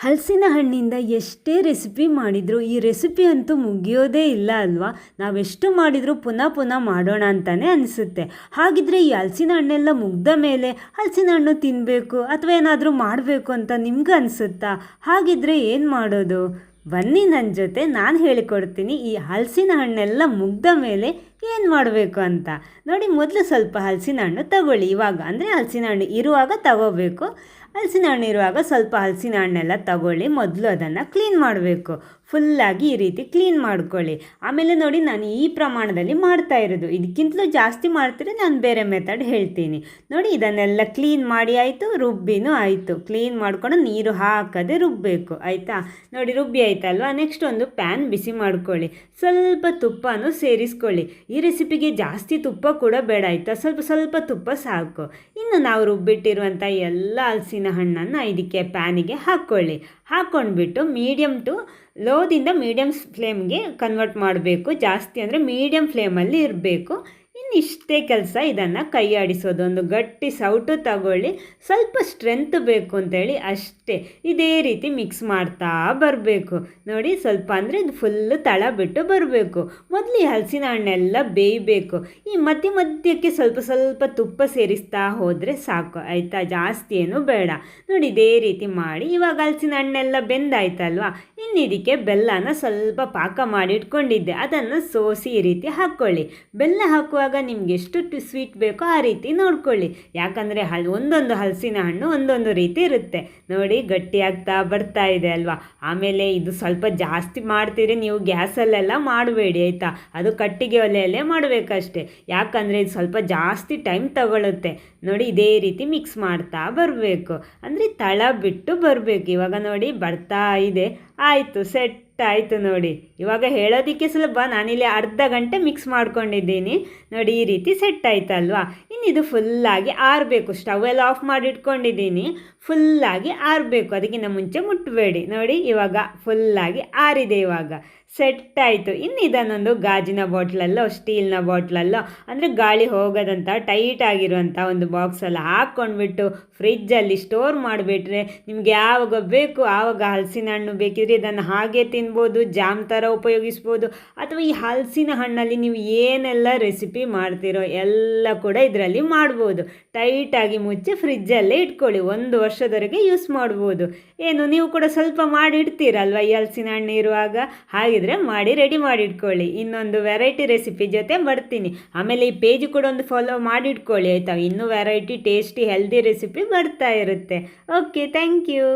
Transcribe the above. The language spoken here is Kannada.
ಹಲಸಿನ ಹಣ್ಣಿಂದ ಎಷ್ಟೇ ರೆಸಿಪಿ ಮಾಡಿದರೂ ಈ ರೆಸಿಪಿ ಅಂತೂ ಮುಗಿಯೋದೇ ಇಲ್ಲ ಅಲ್ವಾ. ನಾವೆಷ್ಟು ಮಾಡಿದರೂ ಪುನಃ ಪುನಃ ಮಾಡೋಣ ಅಂತಲೇ ಅನಿಸುತ್ತೆ. ಹಾಗಿದ್ರೆ ಈ ಹಲಸಿನ ಹಣ್ಣೆಲ್ಲ ಮುಗ್ದ ಮೇಲೆ ಹಲಸಿನ ಹಣ್ಣು ತಿನ್ನಬೇಕು ಅಥವಾ ಏನಾದರೂ ಮಾಡಬೇಕು ಅಂತ ನಿಮ್ಗೆ ಅನಿಸುತ್ತಾ? ಹಾಗಿದ್ರೆ ಏನು ಮಾಡೋದು? ಬನ್ನಿ ನನ್ನ ಜೊತೆ, ನಾನು ಹೇಳಿಕೊಡ್ತೀನಿ ಈ ಹಲಸಿನ ಹಣ್ಣೆಲ್ಲ ಮುಗ್ದ ಮೇಲೆ ಏನು ಮಾಡಬೇಕು ಅಂತ. ನೋಡಿ, ಮೊದಲು ಸ್ವಲ್ಪ ಹಲಸಿನ ಹಣ್ಣು ತಗೊಳ್ಳಿ. ಇವಾಗ ಅಂದರೆ ಹಲಸಿನ ಹಣ್ಣು ಇರುವಾಗ ತಗೋಬೇಕು. ಹಲಸಿನ ಹಣ್ಣು ಇರುವಾಗ ಸ್ವಲ್ಪ ಹಲಸಿನ ಹಣ್ಣೆಲ್ಲ ತಗೊಳ್ಳಿ. ಮೊದಲು ಅದನ್ನು ಕ್ಲೀನ್ ಮಾಡಬೇಕು. ಫುಲ್ಲಾಗಿ ಈ ರೀತಿ ಕ್ಲೀನ್ ಮಾಡ್ಕೊಳ್ಳಿ. ಆಮೇಲೆ ನೋಡಿ, ನಾನು ಈ ಪ್ರಮಾಣದಲ್ಲಿ ಮಾಡ್ತಾ ಇರೋದು. ಇದಕ್ಕಿಂತಲೂ ಜಾಸ್ತಿ ಮಾಡ್ತೀರಿ ನಾನು ಬೇರೆ ಮೆಥಡ್ ಹೇಳ್ತೀನಿ. ನೋಡಿ, ಇದನ್ನೆಲ್ಲ ಕ್ಲೀನ್ ಮಾಡಿ ಆಯಿತು, ರುಬ್ಬಿನೂ ಆಯಿತು. ಕ್ಲೀನ್ ಮಾಡ್ಕೊಂಡು ನೀರು ಹಾಕದೆ ರುಬ್ಬಬೇಕು, ಆಯಿತಾ? ನೋಡಿ, ರುಬ್ಬಿ ಆಯ್ತಲ್ವಾ. ನೆಕ್ಸ್ಟ್ ಒಂದು ಪ್ಯಾನ್ ಬಿಸಿ ಮಾಡ್ಕೊಳ್ಳಿ. ಸ್ವಲ್ಪ ತುಪ್ಪನೂ ಸೇರಿಸ್ಕೊಳ್ಳಿ. ಈ ರೆಸಿಪಿಗೆ ಜಾಸ್ತಿ ತುಪ್ಪ ಕೂಡ ಬೇಡ, ಆಯಿತಾ? ಸ್ವಲ್ಪ ಸ್ವಲ್ಪ ತುಪ್ಪ ಸಾಕು. ಇನ್ನು ನಾವು ರುಬ್ಬಿಟ್ಟಿರುವಂಥ ಎಲ್ಲ ಹಲಸಿನ ಹಣ್ಣನ್ನು ಇದಕ್ಕೆ ಪ್ಯಾನಿಗೆ ಹಾಕ್ಕೊಳ್ಳಿ. ಹಾಕ್ಕೊಂಡ್ಬಿಟ್ಟು ಮೀಡಿಯಮ್ ಟು ಲೋದಿಂದ ಮೀಡಿಯಮ್ ಫ್ಲೇಮ್ಗೆ ಕನ್ವರ್ಟ್ ಮಾಡಬೇಕು. ಜಾಸ್ತಿ ಅಂದರೆ ಮೀಡಿಯಮ್ ಫ್ಲೇಮಲ್ಲಿ ಇರಬೇಕು. ಇಷ್ಟೇ ಕೆಲಸ. ಇದನ್ನು ಕೈ ಆಡಿಸೋದು, ಒಂದು ಗಟ್ಟಿ ಸೌಟು ತಗೊಳ್ಳಿ. ಸ್ವಲ್ಪ ಸ್ಟ್ರೆಂತ್ ಬೇಕು ಅಂತೇಳಿ ಅಷ್ಟೇ. ಇದೇ ರೀತಿ ಮಿಕ್ಸ್ ಮಾಡ್ತಾ ಬರಬೇಕು. ನೋಡಿ, ಸ್ವಲ್ಪ ಅಂದರೆ ಇದು ಫುಲ್ಲು ತಳ ಬಿಟ್ಟು ಬರಬೇಕು. ಮೊದಲು ಈ ಹಲಸಿನ ಹಣ್ಣೆಲ್ಲ ಬೇಯಬೇಕು. ಈ ಮಧ್ಯ ಮಧ್ಯಕ್ಕೆ ಸ್ವಲ್ಪ ಸ್ವಲ್ಪ ತುಪ್ಪ ಸೇರಿಸ್ತಾ ಹೋದರೆ ಸಾಕು, ಆಯಿತಾ? ಜಾಸ್ತಿ ಏನು ಬೇಡ. ನೋಡಿ, ಇದೇ ರೀತಿ ಮಾಡಿ. ಇವಾಗ ಹಲಸಿನ ಹಣ್ಣೆಲ್ಲ ಬೆಂದಾಯ್ತಲ್ವಾ. ಇನ್ನು ಇದಕ್ಕೆ ಬೆಲ್ಲನ ಸ್ವಲ್ಪ ಪಾಕ ಮಾಡಿ ಇಟ್ಕೊಂಡಿದ್ದೆ, ಅದನ್ನು ಸೋಸಿ ಈ ರೀತಿ ಹಾಕ್ಕೊಳ್ಳಿ. ಬೆಲ್ಲ ಹಾಕುವಾಗ ನಿಮ್ಗೆ ಎಷ್ಟು ಸ್ವೀಟ್ ಬೇಕೋ ಆ ರೀತಿ ನೋಡ್ಕೊಳ್ಳಿ. ಯಾಕಂದರೆ ಒಂದೊಂದು ಹಲಸಿನ ಹಣ್ಣು ಒಂದೊಂದು ರೀತಿ ಇರುತ್ತೆ. ನೋಡಿ, ಗಟ್ಟಿಯಾಗ್ತಾ ಬರ್ತಾ ಇದೆ ಅಲ್ವಾ. ಆಮೇಲೆ ಇದು ಸ್ವಲ್ಪ ಜಾಸ್ತಿ ಮಾಡ್ತೀರಿ ನೀವು, ಗ್ಯಾಸಲ್ಲೆಲ್ಲ ಮಾಡಬೇಡಿ, ಆಯಿತಾ? ಅದು ಕಟ್ಟಿಗೆ ಒಲೆಯಲ್ಲೇ ಮಾಡಬೇಕಷ್ಟೆ. ಯಾಕಂದರೆ ಇದು ಸ್ವಲ್ಪ ಜಾಸ್ತಿ ಟೈಮ್ ತಗೊಳ್ಳುತ್ತೆ. ನೋಡಿ, ಇದೇ ರೀತಿ ಮಿಕ್ಸ್ ಮಾಡ್ತಾ ಬರಬೇಕು. ಅಂದರೆ ತಳ ಬಿಟ್ಟು ಬರಬೇಕು. ಇವಾಗ ನೋಡಿ ಬರ್ತಾ ಇದೆ. ಆಯಿತು, ಸೆಟ್ ಆಯಿತು. ನೋಡಿ, ಇವಾಗ ಹೇಳೋದಕ್ಕೆ ಸುಲಭ. ನಾನಿಲ್ಲಿ ಅರ್ಧ ಗಂಟೆ ಮಿಕ್ಸ್ ಮಾಡ್ಕೊಂಡಿದ್ದೀನಿ. ನೋಡಿ, ಈ ರೀತಿ ಸೆಟ್ ಆಯ್ತಲ್ವಾ. ಇನ್ನು ಇದು ಫುಲ್ಲಾಗಿ ಆರಬೇಕು. ಸ್ಟವ್ ಎಲ್ಲ ಆಫ್ ಮಾಡಿ ಇಟ್ಕೊಂಡಿದ್ದೀನಿ. ಫುಲ್ಲಾಗಿ ಆರಬೇಕು, ಅದಕ್ಕಿಂತ ಮುಂಚೆ ಮುಟ್ಟಬೇಡಿ. ನೋಡಿ, ಇವಾಗ ಫುಲ್ಲಾಗಿ ಆರಿದೆ. ಇವಾಗ ಸೆಟ್ ಆಯಿತು. ಇನ್ನು ಇದನ್ನೊಂದು ಗಾಜಿನ ಬಾಟ್ಲಲ್ಲೋ ಸ್ಟೀಲ್ನ ಬಾಟ್ಲಲ್ಲೋ ಅಂದರೆ ಗಾಳಿ ಹೋಗೋದಂಥ ಟೈಟ್ ಆಗಿರುವಂಥ ಒಂದು ಬಾಕ್ಸಲ್ಲಿ ಹಾಕ್ಕೊಂಡ್ಬಿಟ್ಟು ಫ್ರಿಜ್ಜಲ್ಲಿ ಸ್ಟೋರ್ ಮಾಡಿಬಿಟ್ರೆ ನಿಮಗೆ ಯಾವಾಗ ಬೇಕು ಆವಾಗ ಹಲಸಿನ ಹಣ್ಣು ಬೇಕಿದ್ರೆ ಇದನ್ನು ಹಾಗೆ ತಿನ್ಬೋದು, ಜಾಮ್ ಥರ ಉಪಯೋಗಿಸ್ಬೋದು. ಅಥವಾ ಈ ಹಲಸಿನ ಹಣ್ಣಲ್ಲಿ ನೀವು ಏನೆಲ್ಲ ರೆಸಿಪಿ ಮಾಡ್ತೀರೋ ಎಲ್ಲ ಕೂಡ ಇದರಲ್ಲಿ ಮಾಡ್ಬೋದು. ಟೈಟಾಗಿ ಮುಚ್ಚಿ ಫ್ರಿಜ್ಜಲ್ಲೇ ಇಟ್ಕೊಳ್ಳಿ. 1 ವರ್ಷದವರೆಗೆ ಯೂಸ್ ಮಾಡ್ಬೋದು. ಏನು, ನೀವು ಕೂಡ ಸ್ವಲ್ಪ ಮಾಡಿ ಇಡ್ತೀರಲ್ವ ಈ ಹಲಸಿನ ಹಣ್ಣು ಇರುವಾಗ? ಹಾಗಿದ್ರೆ ಮಾಡಿ ರೆಡಿ ಮಾಡಿ ಇಟ್ಕೊಳ್ಳಿ. ಇನ್ನೊಂದು ವೆರೈಟಿ ರೆಸಿಪಿ ಜೊತೆ ಬರ್ತೀನಿ. ಆಮೇಲೆ ಈ ಪೇಜ್ ಕೂಡ ಒಂದು ಫಾಲೋ ಮಾಡಿ ಇಟ್ಕೊಳ್ಳಿ, ಆಯಿತಾ? ಇನ್ನೂ ವೆರೈಟಿ ಟೇಸ್ಟಿ ಹೆಲ್ದಿ ರೆಸಿಪಿ ಬರ್ತಾ ಇರುತ್ತೆ. Okay, thank you.